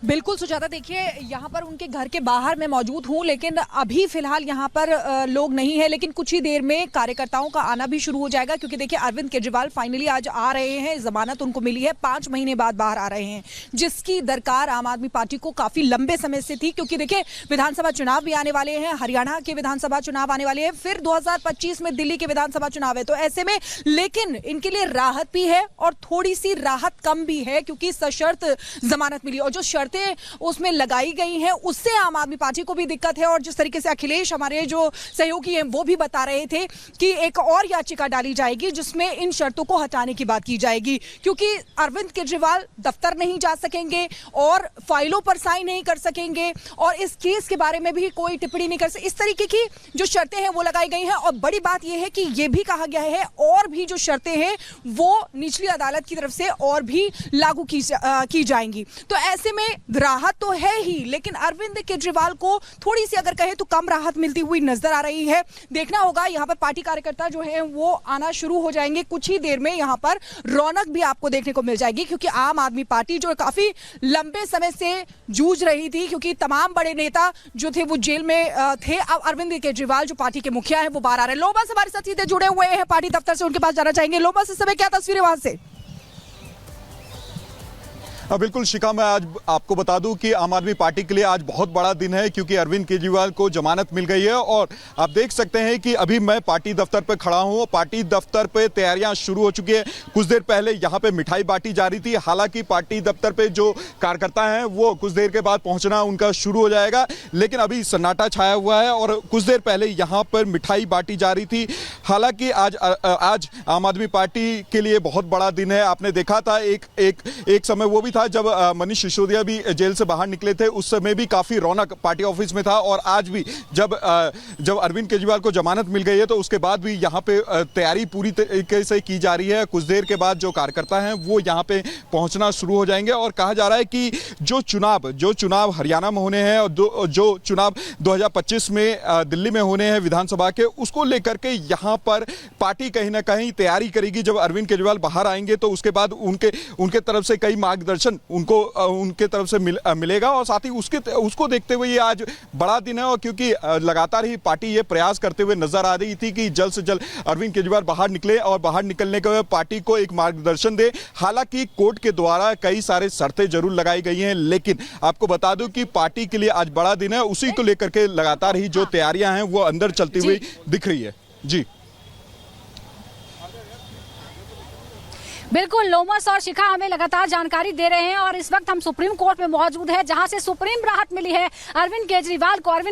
बिल्कुल सुजाता, देखिए यहाँ पर उनके घर के बाहर मैं मौजूद हूँ, लेकिन अभी फिलहाल यहाँ पर लोग नहीं है, लेकिन कुछ ही देर में कार्यकर्ताओं का आना भी शुरू हो जाएगा, क्योंकि देखिए अरविंद केजरीवाल फाइनली आज आ रहे हैं। जमानत उनको मिली है, 5 महीने बाद बाहर आ रहे हैं, जिसकी दरकार आम आदमी पार्टी को काफी लंबे समय से थी, क्योंकि देखिए विधानसभा चुनाव भी आने वाले हैं, हरियाणा के विधानसभा चुनाव आने वाले हैं, फिर 2025 में दिल्ली के विधानसभा चुनाव है। तो ऐसे में लेकिन इनके लिए राहत भी है और थोड़ी सी राहत कम भी है, क्योंकि सशर्त जमानत मिली और जो शर्तें उसमें लगाई गई हैं उससे आम आदमी पार्टी को भी दिक्कत है। और जिस तरीके से अखिलेश हमारे जो सहयोगी हैं वो भी बता रहे थे कि एक और याचिका डाली जाएगी जिसमें इन शर्तों को हटाने की बात की जाएगी, क्योंकि अरविंद केजरीवाल दफ्तर नहीं जा सकेंगे और फाइलों पर साइन नहीं कर सकेंगे और इस केस के बारे में भी कोई टिप्पणी नहीं कर सकेंगे। इस तरीके की जो शर्तें हैं वो लगाई गई हैं। और बड़ी बात यह है कि यह भी कहा गया है और भी जो शर्तें हैं वो निचली अदालत की तरफ से और भी लागू की जाएंगी। तो ऐसे में राहत तो है ही, लेकिन अरविंद केजरीवाल को थोड़ी सी अगर कहे तो कम राहत मिलती हुई नजर आ रही है। देखना होगा, यहाँ पर पार्टी कार्यकर्ता जो है वो आना शुरू हो जाएंगे कुछ ही देर में। यहाँ पर रौनक भी आपको देखने को मिल जाएगी, क्योंकि आम आदमी पार्टी जो काफी लंबे समय से जूझ रही थी, क्योंकि तमाम बड़े नेता जो थे वो जेल में थे। अब अरविंद केजरीवाल जो पार्टी के मुखिया है वो बाहर आ रहे हैं। लोबा से हमारे साथ सीधे जुड़े हुए हैं पार्टी दफ्तर से, उनके पास जाना चाहेंगे। लोबा, इस समय क्या तस्वीरें वहां से? बिल्कुल शिखा, मैं आज आपको बता दूं कि आम आदमी पार्टी के लिए आज बहुत बड़ा दिन है, क्योंकि अरविंद केजरीवाल को जमानत मिल गई है। और आप देख सकते हैं कि अभी मैं पार्टी दफ्तर पर खड़ा हूं। पार्टी दफ्तर पे तैयारियां शुरू हो चुकी है। कुछ देर पहले यहां पे मिठाई बांटी जा रही थी। हालांकि पार्टी दफ्तर पे जो कार्यकर्ता हैं वो कुछ देर के बाद पहुंचना उनका शुरू हो जाएगा, लेकिन अभी सन्नाटा छाया हुआ है और कुछ देर पहले यहां पर मिठाई बांटी जा रही थी। हालांकि आज आम आदमी पार्टी के लिए बहुत बड़ा दिन है। आपने देखा था एक समय वो भी था जब मनीष सिसोदिया भी जेल से बाहर निकले थे, उस समय भी काफी रौनक पार्टी ऑफिस में था। और आज भी जब अरविंद केजरीवाल को जमानत मिल गई है तो उसके बाद भी यहाँ पे तैयारी पूरी तरीके से की जा रही है। कुछ देर के बाद जो कार्यकर्ता हैं वो यहाँ पे पहुंचना शुरू हो जाएंगे। और कहा जा रहा है कि जो चुनाव हरियाणा में होने हैं और जो चुनाव 2025 में दिल्ली में होने हैं विधानसभा के, उसको लेकर के यहाँ पर पार्टी कहीं ना कहीं तैयारी करेगी। जब अरविंद केजरीवाल बाहर आएंगे तो उसके बाद उनके तरफ से कई मार्गदर्शन उनके तरफ से मिलेगा। और साथ ही उसको देखते हुए ये आज बड़ा दिन है। और क्योंकि लगातार ही पार्टी ये प्रयास करते हुए नजर आ रही थी कि जल्द से जल्द अरविंद केजरीवाल बाहर निकले और बाहर निकलने के बाद पार्टी को एक मार्गदर्शन दे। हालांकि कोर्ट के द्वारा कई सारे शर्तें जरूर लगाई गई हैं, लेकिन आपको बता दूं कि पार्टी के लिए आज बड़ा दिन है। उसी को लेकर के लगातार ही जो तैयारियां हैं वो अंदर चलती हुई दिख रही है। जी बिल्कुल, लोमस और शिखा हमें लगातार जानकारी दे रहे हैं और इस वक्त हम सुप्रीम कोर्ट में मौजूद हैं, जहां से सुप्रीम राहत मिली है अरविंद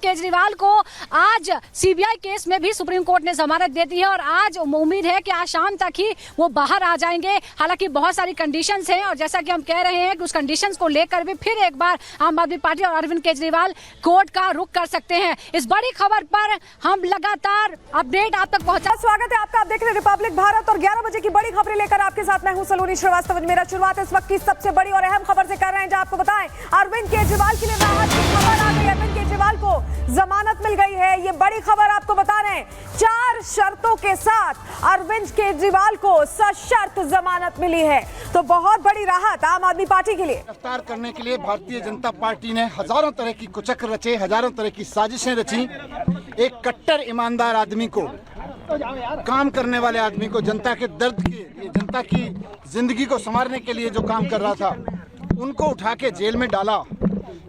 केजरीवाल को आज सीबीआई केस में भी सुप्रीम कोर्ट ने जमानत दे दी है और आज उम्मीद है कि आज शाम तक ही वो बाहर आ जाएंगे। हालांकि बहुत सारी कंडीशंस हैं और जैसा कि हम कह रहे हैं कि उस कंडीशंस को लेकर भी फिर एक बार आम आदमी पार्टी और अरविंद केजरीवाल कोर्ट का रुख कर सकते हैं। इस बड़ी खबर पर हम लगातार अपडेट आप तक पहुंचा। स्वागत है आपका, आप देख रहे हैं रिपब्लिक भारत और 11 बजे की बड़ी खबरें लेकर आपके साथ मैं हूं सलोनी श्रीवास्तव। मेरा शुरुआत इस वक्त की सबसे बड़ी और अहम खबर से कर रहे हैं, जहां आपको बताएं अरविंद केजरीवाल के लिए राहत की खबर आ गई। अरविंद केजरीवाल को जमानत मिल गई है, ये बड़ी खबर आपको बता रहे हैं। 4 शर्तों के साथ अरविंद केजरीवाल को सशर्त जमानत मिली है, तो बहुत बड़ी राहत आम आदमी पार्टी के लिए। गिरफ्तार करने के लिए भारतीय जनता पार्टी ने हजारों तरह की कुचक्र रचे, हजारों तरह की साजिशें रची। एक कट्टर ईमानदार आदमी को, काम करने वाले आदमी को, जनता के दर्द की, जनता की जिंदगी को संवारने के लिए जो काम कर रहा था, उनको उठा के जेल में डाला।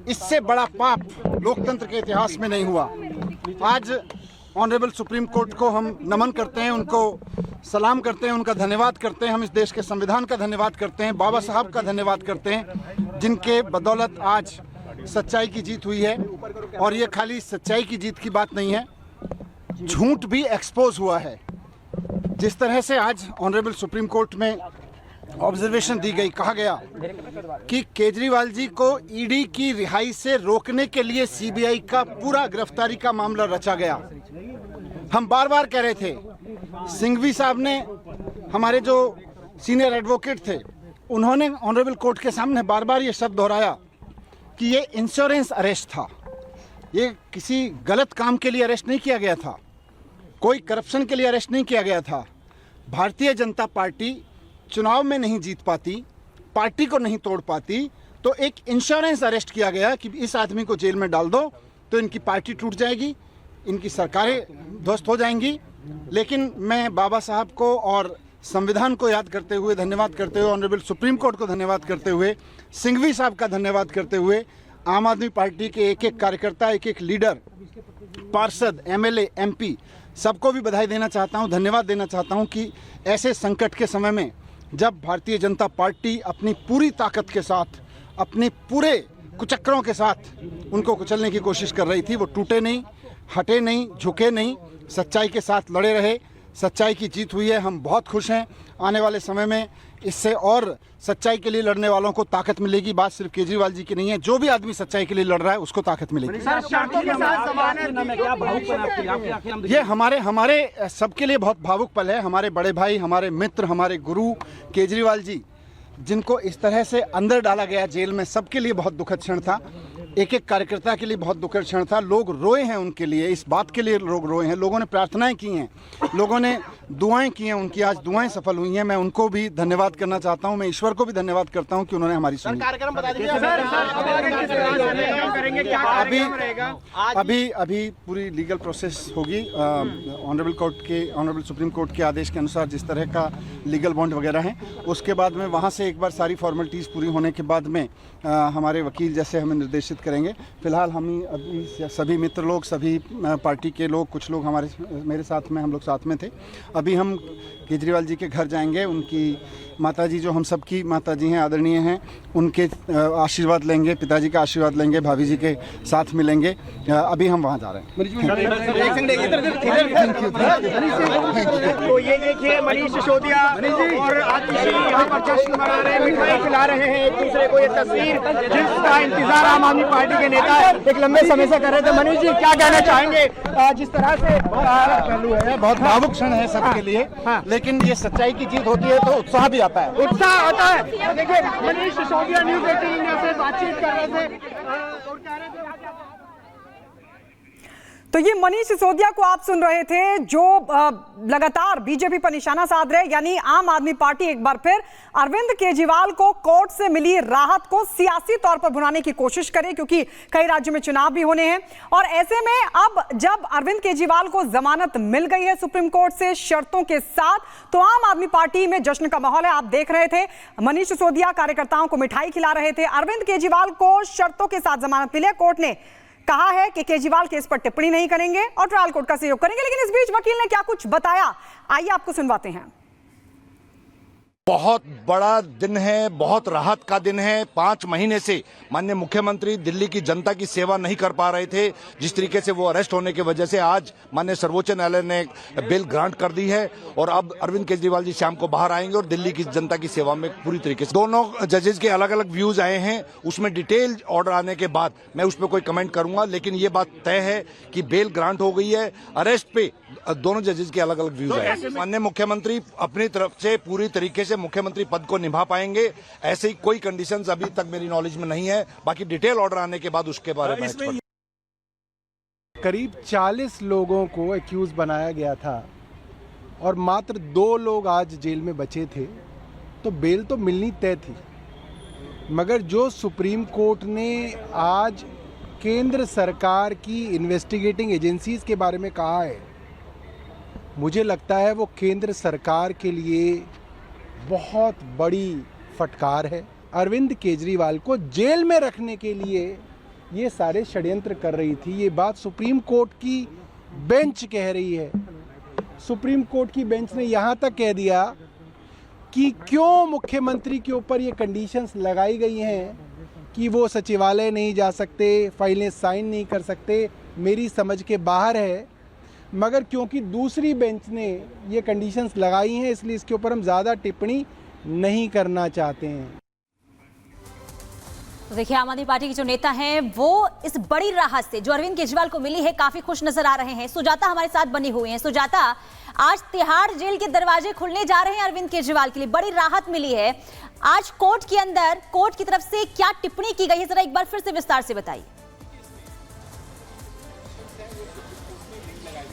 इससे बड़ा पाप लोकतंत्र के इतिहास में नहीं हुआ। आज ऑनरेबल सुप्रीम कोर्ट को हम नमन करते हैं, उनको सलाम करते हैं, उनका धन्यवाद करते हैं। हम इस देश के संविधान का धन्यवाद करते हैं, बाबा साहब का धन्यवाद करते हैं, जिनके बदौलत आज सच्चाई की जीत हुई है। और ये खाली सच्चाई की जीत की बात नहीं है, झूठ भी एक्सपोज हुआ है। जिस तरह से आज ऑनरेबल सुप्रीम कोर्ट में ऑब्जर्वेशन दी गई, कहा गया कि केजरीवाल जी को ईडी की रिहाई से रोकने के लिए सीबीआई का पूरा गिरफ्तारी का मामला रचा गया। हम बार बार कह रहे थे, सिंघवी साहब ने, हमारे जो सीनियर एडवोकेट थे, उन्होंने ऑनरेबल कोर्ट के सामने बार बार ये शब्द दोहराया कि ये इंश्योरेंस अरेस्ट था, ये किसी गलत काम के लिए अरेस्ट नहीं किया गया था, कोई करप्शन के लिए अरेस्ट नहीं किया गया था। भारतीय जनता पार्टी चुनाव में नहीं जीत पाती, पार्टी को नहीं तोड़ पाती, तो एक इंश्योरेंस अरेस्ट किया गया कि इस आदमी को जेल में डाल दो तो इनकी पार्टी टूट जाएगी, इनकी सरकारें ध्वस्त हो जाएंगी। लेकिन मैं बाबा साहब को और संविधान को याद करते हुए, धन्यवाद करते हुए, ऑनरेबल सुप्रीम कोर्ट को धन्यवाद करते हुए, सिंघवी साहब का धन्यवाद करते हुए, आम आदमी पार्टी के एक एक कार्यकर्ता, एक एक लीडर, पार्षद, एमएलए, एमपी सबको भी बधाई देना चाहता हूं, धन्यवाद देना चाहता हूं कि ऐसे संकट के समय में जब भारतीय जनता पार्टी अपनी पूरी ताकत के साथ, अपने पूरे कुचक्रों के साथ उनको कुचलने की कोशिश कर रही थी, वो टूटे नहीं, हटे नहीं, झुके नहीं, सच्चाई के साथ लड़े रहे। सच्चाई की जीत हुई है, हम बहुत खुश हैं। आने वाले समय में इससे और सच्चाई के लिए लड़ने वालों को ताकत मिलेगी। बात सिर्फ केजरीवाल जी की नहीं है, जो भी आदमी सच्चाई के लिए लड़ रहा है उसको ताकत मिलेगी। ये हमारे सबके लिए बहुत भावुक पल है। हमारे बड़े भाई, हमारे मित्र, हमारे गुरु केजरीवाल जी, जिनको इस तरह से अंदर डाला गया जेल में, सबके लिए बहुत दुखद क्षण था। एक एक कार्यकर्ता के लिए बहुत दुखद क्षण था। लोग रोए हैं उनके लिए, इस बात के लिए लोग रोए हैं। लोगों ने प्रार्थनाएं की हैं, लोगों ने दुआएं की हैं, उनकी आज दुआएं सफल हुई हैं। मैं उनको भी धन्यवाद करना चाहता हूं। मैं ईश्वर को भी धन्यवाद करता हूं कि उन्होंने हमारी सुनी। अभी पूरी लीगल प्रोसेस होगी। ऑनरेबल सुप्रीम कोर्ट के आदेश के अनुसार जिस तरह का लीगल बॉन्ड वगैरह है, उसके बाद में वहाँ से एक बार सारी फॉर्मेलिटीज़ पूरी होने के बाद में हमारे वकील जैसे हमें निर्देशित करेंगे। फिलहाल हम अभी सभी मित्र लोग, सभी पार्टी के लोग, कुछ लोग मेरे साथ में, हम लोग साथ में थे। अभी हम केजरीवाल जी के घर जाएंगे। उनकी माताजी, जो हम सब की माताजी हैं, आदरणीय हैं, उनके आशीर्वाद लेंगे, पिताजी का आशीर्वाद लेंगे, भाभी जी के साथ मिलेंगे। अभी हम वहाँ जा रहे हैं। तो ये देखिए मनीष सिसोदिया और आतिशी यहाँ पर जश्न मना रहे हैं, मिठाई खिला रहे हैं एक दूसरे को। ये तस्वीर जिसका इंतजार आम आदमी पार्टी के नेता एक लंबे समय से कर रहे थे। मनीष जी, क्या कहना चाहेंगे? जिस तरह से पहलू है, बहुत भावुक क्षण है सबके लिए, लेकिन ये सच्चाई की जीत होती है तो उत्साह भी आता है। उत्साह आता है। देखिए मनीष सिसोदिया न्यूज़ 18 इंडिया से बातचीत कर रहे थे और कह रहे थे तो ये मनीष सिसोदिया को आप सुन रहे थे, जो लगातार बीजेपी पर निशाना साध रहे, यानी आम आदमी पार्टी एक बार फिर अरविंद केजरीवाल को कोर्ट से मिली राहत को सियासी तौर पर भुनाने की कोशिश करे, क्योंकि कई राज्यों में चुनाव भी होने हैं। और ऐसे में अब जब अरविंद केजरीवाल को जमानत मिल गई है सुप्रीम कोर्ट से शर्तों के साथ, तो आम आदमी पार्टी में जश्न का माहौल है। आप देख रहे थे मनीष सिसोदिया कार्यकर्ताओं को मिठाई खिला रहे थे। अरविंद केजरीवाल को शर्तों के साथ जमानत मिली है। कोर्ट ने कहा है कि केजरीवाल केस पर टिप्पणी नहीं करेंगे और ट्रायल कोर्ट का सहयोग करेंगे। लेकिन इस बीच वकील ने क्या कुछ बताया, आइए आपको सुनवाते हैं। बहुत बड़ा दिन है, बहुत राहत का दिन है। 5 महीने से माननीय मुख्यमंत्री दिल्ली की जनता की सेवा नहीं कर पा रहे थे। जिस तरीके से वो अरेस्ट होने की वजह से आज माननीय सर्वोच्च न्यायालय ने बेल ग्रांट कर दी है और अब अरविंद केजरीवाल जी शाम को बाहर आएंगे और दिल्ली की जनता की सेवा में पूरी तरीके से। दोनों जजेस के अलग अलग व्यूज आए हैं, उसमें डिटेल ऑर्डर आने के बाद मैं उस पर कोई कमेंट करूंगा। लेकिन ये बात तय है कि बेल ग्रांट हो गई है। अरेस्ट पे दोनों जजेस के अलग अलग व्यूज आए। माननीय मुख्यमंत्री अपनी तरफ से पूरी तरीके से मुख्यमंत्री पद को निभा पाएंगे, ऐसे ही कोई कंडीशंस अभी तक मेरी नॉलेज में नहीं है। बाकी डिटेल ऑर्डर आने के बाद उसके बारे में करीब 40 लोगों को एक्यूज बनाया गया था और मात्र 2 लोग आज जेल में बचे थे, तो बेल तो मिलनी तय थी। मगर जो सुप्रीम कोर्ट ने आज केंद्र सरकार की इन्वेस्टिगेटिंग एजेंसीज के बारे में कहा है, मुझे लगता है वो केंद्र सरकार के लिए बहुत बड़ी फटकार है। अरविंद केजरीवाल को जेल में रखने के लिए ये सारे षड्यंत्र कर रही थी। ये बात सुप्रीम कोर्ट की बेंच कह रही है। सुप्रीम कोर्ट की बेंच ने यहाँ तक कह दिया कि क्यों मुख्यमंत्री के ऊपर ये कंडीशंस लगाई गई हैं कि वो सचिवालय नहीं जा सकते, फाइलें साइन नहीं कर सकते, मेरी समझ के बाहर है। मगर क्योंकि दूसरी बेंच ने ये कंडीशंस लगाई हैं, इसलिए इसके ऊपर हम ज़्यादा टिप्पणी नहीं करना चाहते हैं। तो देखिए, आम आदमी पार्टी के जो नेता हैं वो इस बड़ी राहत से जो अरविंद केजरीवाल को मिली है काफी खुश नजर आ रहे हैं। सुजाता हमारे साथ बनी हुई हैं। सुजाता, आज तिहाड़ जेल के दरवाजे खुलने जा रहे हैं अरविंद केजरीवाल के लिए, बड़ी राहत मिली है। आज कोर्ट के अंदर कोर्ट की तरफ से क्या टिप्पणी की गई है, जरा एक बार फिर से विस्तार से बताइए।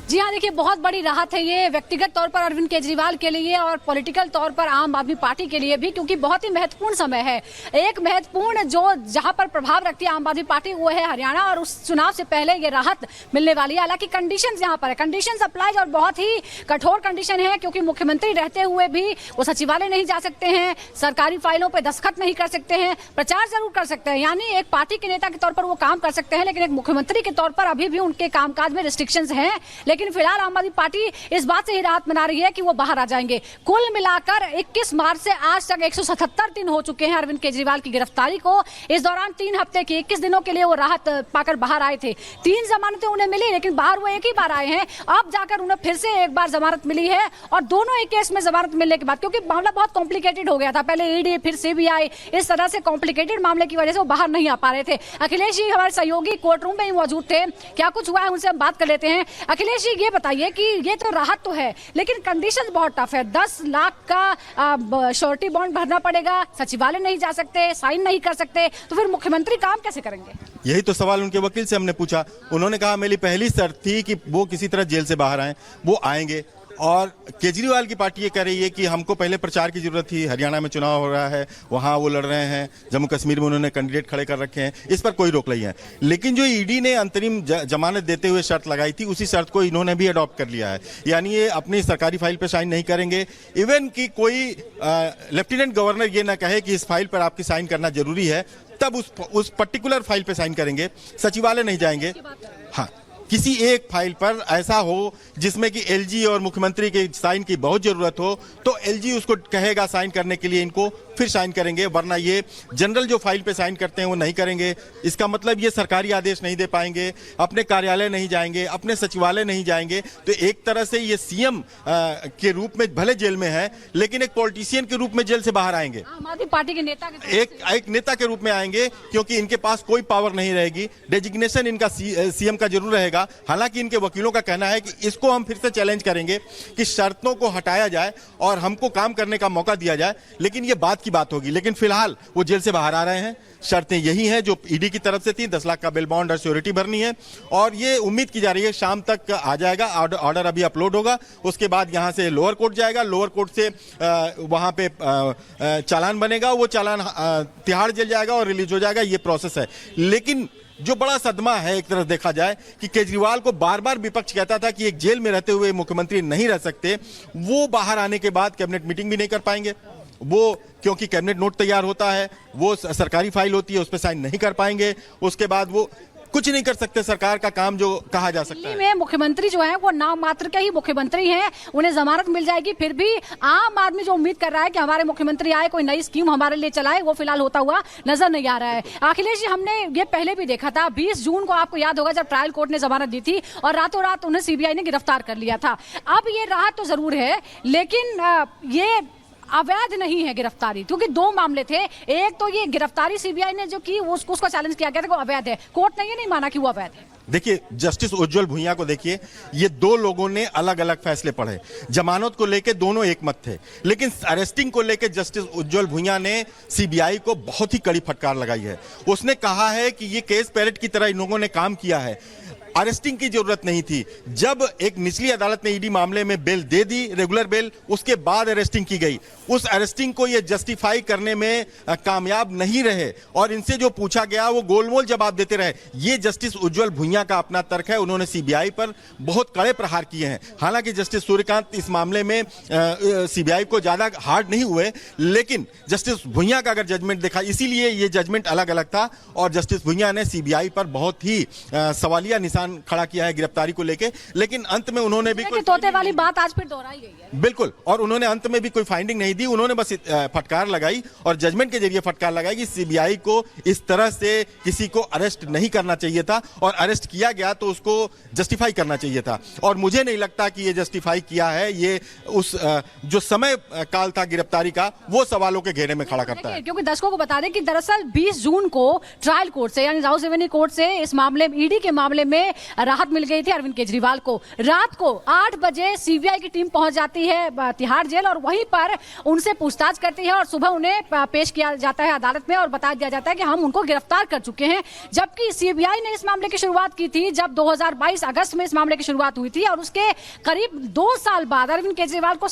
जी हाँ, देखिए बहुत बड़ी राहत है ये व्यक्तिगत तौर पर अरविंद केजरीवाल के लिए और पॉलिटिकल तौर पर आम आदमी पार्टी के लिए भी, क्योंकि बहुत ही महत्वपूर्ण समय है। एक महत्वपूर्ण जो जहां पर प्रभाव रखती है आम आदमी पार्टी वो है हरियाणा, और उस चुनाव से पहले ये राहत मिलने वाली है। हालांकि कंडीशंस यहाँ पर है, कंडीशंस अप्लाइज और बहुत ही कठोर कंडीशन है, क्योंकि मुख्यमंत्री रहते हुए भी वो सचिवालय नहीं जा सकते हैं, सरकारी फाइलों पर दस्तखत नहीं कर सकते हैं, प्रचार जरूर कर सकते हैं, यानी एक पार्टी के नेता के तौर पर वो काम कर सकते हैं, लेकिन एक मुख्यमंत्री के तौर पर अभी भी उनके कामकाज में रिस्ट्रिक्शंस हैं। लेकिन फिलहाल आम आदमी पार्टी इस बात से ही राहत मना रही है कि वो बाहर आ जाएंगे। कुल मिलाकर 21 मार्च से आज तक 177 दिन हो चुके हैं अरविंद केजरीवाल की गिरफ्तारी को। इस दौरान 3 हफ्ते की 21 दिनों के लिए वो राहत पाकर बाहर आए थे। 3 जमानतें उन्हें मिली, लेकिन बाहर वो एक ही बार आए हैं। अब जाकर उन्हें फिर से एक बार जमानत मिली है, और दोनों ही केस में जमानत मिलने के बाद, क्योंकि मामला बहुत कॉम्प्लिकेटेड हो गया था, पहले ईडी फिर सीबीआई, इस तरह से कॉम्प्लिकेटेड मामले की वजह से वो बाहर नहीं आ पा रहे थे। अखिलेश जी हमारे सहयोगी कोर्ट रूम में ही मौजूद थे, क्या कुछ हुआ है उनसे हम बात कर लेते हैं। अखिलेश जी ये बताइए कि ये तो राहत तो है, लेकिन कंडीशन बहुत टफ है। 10 लाख का श्योरिटी बॉन्ड भरना पड़ेगा, सचिवालय नहीं जा सकते, साइन नहीं कर सकते, तो फिर मुख्यमंत्री काम कैसे करेंगे? यही तो सवाल उनके वकील से हमने पूछा। उन्होंने कहा मेरी पहली शर्त थी कि वो किसी तरह जेल से बाहर आए, वो आएंगे। और केजरीवाल की पार्टी ये कह रही है कि हमको पहले प्रचार की जरूरत थी, हरियाणा में चुनाव हो रहा है, वहां वो लड़ रहे हैं, जम्मू कश्मीर में उन्होंने कैंडिडेट खड़े कर रखे हैं, इस पर कोई रोक नहीं है। लेकिन जो ईडी ने अंतरिम जमानत देते हुए शर्त लगाई थी, उसी शर्त को इन्होंने भी अडॉप्ट कर लिया है, यानी ये अपनी सरकारी फाइल पर साइन नहीं करेंगे। इवन कि कोई लेफ्टिनेंट गवर्नर ये ना कहे कि इस फाइल पर आपकी साइन करना जरूरी है, तब उस पर्टिकुलर फाइल पे साइन करेंगे, सचिवालय नहीं जाएंगे। हाँ, किसी एक फाइल पर ऐसा हो जिसमें कि एलजी और मुख्यमंत्री के साइन की बहुत जरूरत हो, तो एलजी उसको कहेगा साइन करने के लिए, इनको फिर साइन करेंगे, वरना ये जनरल जो फाइल पे साइन करते हैं वो नहीं करेंगे। इसका मतलब ये सरकारी आदेश नहीं दे पाएंगे, अपने कार्यालय नहीं जाएंगे, अपने सचिवालय नहीं जाएंगे। तो एक तरह से ये सीएम के रूप में भले जेल में है, लेकिन एक पॉलिटिशियन के रूप में जेल से बाहर आएंगे, आम आदमी पार्टी के नेता एक नेता के रूप में आएंगे, क्योंकि इनके पास कोई पावर नहीं रहेगी। डेजिग्नेशन इनका सीएम का जरूर रहेगा। हालांकि इनके वकीलों का कहना है कि इसको हम फिर से चैलेंज करेंगे कि शर्तों को हटाया जाए और हमको काम करने का मौका दिया जाए, लेकिन ये बात की बात होगी। लेकिन फिलहाल वो जेल से बाहर आ रहे हैं। शर्तें यही हैं जो ईडी की तरफ से थी, 10 लाख का बेल बॉन्ड और श्योरिटी भरनी है, और ये उम्मीद की जा रही है शाम तक आ जाएगा। ऑर्डर अभी अपलोड होगा, उसके बाद यहां से लोअर कोर्ट जाएगा, लोअर कोर्ट से वहां पे चालान बनेगा, वो चालान तिहाड़ जेल जाएगा और रिलीज हो जाएगा। ये प्रोसेस है। लेकिन जो बड़ा सदमा है एक तरफ देखा जाए कि केजरीवाल को बार बार विपक्ष कहता था कि एक जेल में रहते हुए मुख्यमंत्री नहीं रह सकते, वो बाहर आने के बाद कैबिनेट मीटिंग भी नहीं कर पाएंगे। वो क्योंकि कैबिनेट नोट तैयार होता है, वो सरकारी फाइल होती है, उस पर साइन नहीं कर पाएंगे, उसके बाद वो कुछ नहीं कर सकते सरकार का काम जो कहा जा सकता है। में मुख्यमंत्री जो है वो नाम मात्र के ही मुख्यमंत्री हैं, उन्हें जमानत मिल जाएगी। फिर भी आम आदमी जो उम्मीद कर रहा है कि हमारे मुख्यमंत्री आए, कोई नई स्कीम हमारे लिए चलाए, वो फिलहाल होता हुआ नजर नहीं आ रहा है। अखिलेश जी, हमने ये पहले भी देखा था, 20 जून को आपको याद होगा जब ट्रायल कोर्ट ने जमानत दी थी और रातों रात उन्हें सीबीआई ने गिरफ्तार कर लिया था। अब ये राहत तो जरूर है, लेकिन ये अवैध नहीं है गिरफ्तारी, क्योंकि 2 मामले थे। एक तो ये गिरफ्तारी सीबीआई ने जो की उसको चैलेंज किया गया था, वो अवैध है, कोर्ट ने ये नहीं माना कि वो अवैध है। देखिए, जस्टिस उज्जवल भुइयां को देखिए, ये 2 लोगों ने अलग अलग फैसले पढ़े। जमानत को लेके दोनों एक मत थे, लेकिन अरेस्टिंग को लेके जस्टिस उज्जवल भुइयां ने सीबीआई को बहुत ही कड़ी फटकार लगाई है। उसने कहा है कि ये केस पैरेट की तरह इन लोगों ने काम किया है, अरेस्टिंग की जरूरत नहीं थी। जब एक निचली अदालत ने ईडी मामले में बेल दे दी, रेगुलर बेल, उसके बाद अरेस्टिंग की गई। उस अरेस्टिंग को ये जस्टिफाई करने में कामयाब नहीं रहे और इनसे जो पूछा गया वो गोलमोल जवाब देते रहे। ये जस्टिस उज्जवल भुइयां का अपना तर्क है। उन्होंने सीबीआई पर बहुत कड़े प्रहार किए हैं। हालांकि जस्टिस सूर्यकांत इस मामले में सीबीआई को ज्यादा हार्ड नहीं हुए, लेकिन जस्टिस भुइयां का अगर जजमेंट देखा, इसीलिए ये जजमेंट अलग अलग था और जस्टिस भुइयां ने सीबीआई पर बहुत ही सवालिया निशान खड़ा किया है गिरफ्तारी को लेके। लेकिन अंत में उन्होंने भी कोई तोते वाली बात आज फिर दोहराई गई है। बिल्कुल, और उन्होंने अंत में भी कोई फाइंडिंग नहीं दी। उन्होंने बस फटकार लगाई और जजमेंट के जरिए फटकार लगाई कि सीबीआई को इस तरह से किसी को अरेस्ट नहीं करना चाहिए था, और अरेस्ट किया गया तो उसको जस्टिफाई करना चाहिए था। और मुझे नहीं लगता कि ये जस्टिफाई किया है। ये उस जो समय काल था गिरफ्तारी का, वो सवालों के घेरे में खड़ा करता है। क्योंकि दर्शकों को बता दें कि दरअसल 20 जून को ट्रायल कोर्ट से, यानी राउस रेवेन्यू कोर्ट से इस मामले में, ईडी के मामले में राहत मिल गई थी अरविंद केजरीवाल को। रात को 8 बजे सीबीआई की टीम पहुंच जाती है तिहाड़ जेल और वहीं पर उनसे पूछताछ करती है और सुबह उन्हें पेश किया जाता है अदालत में और बता दिया जाता है कि हम उनको गिरफ्तार कर चुके हैं। जबकि सीबीआई ने इस मामले की शुरुआत की थी जब 2022 अगस्त में इस मामले की शुरुआत हुई थी और उसके करीब 2 साल बाद अरविंद केजरीवाल को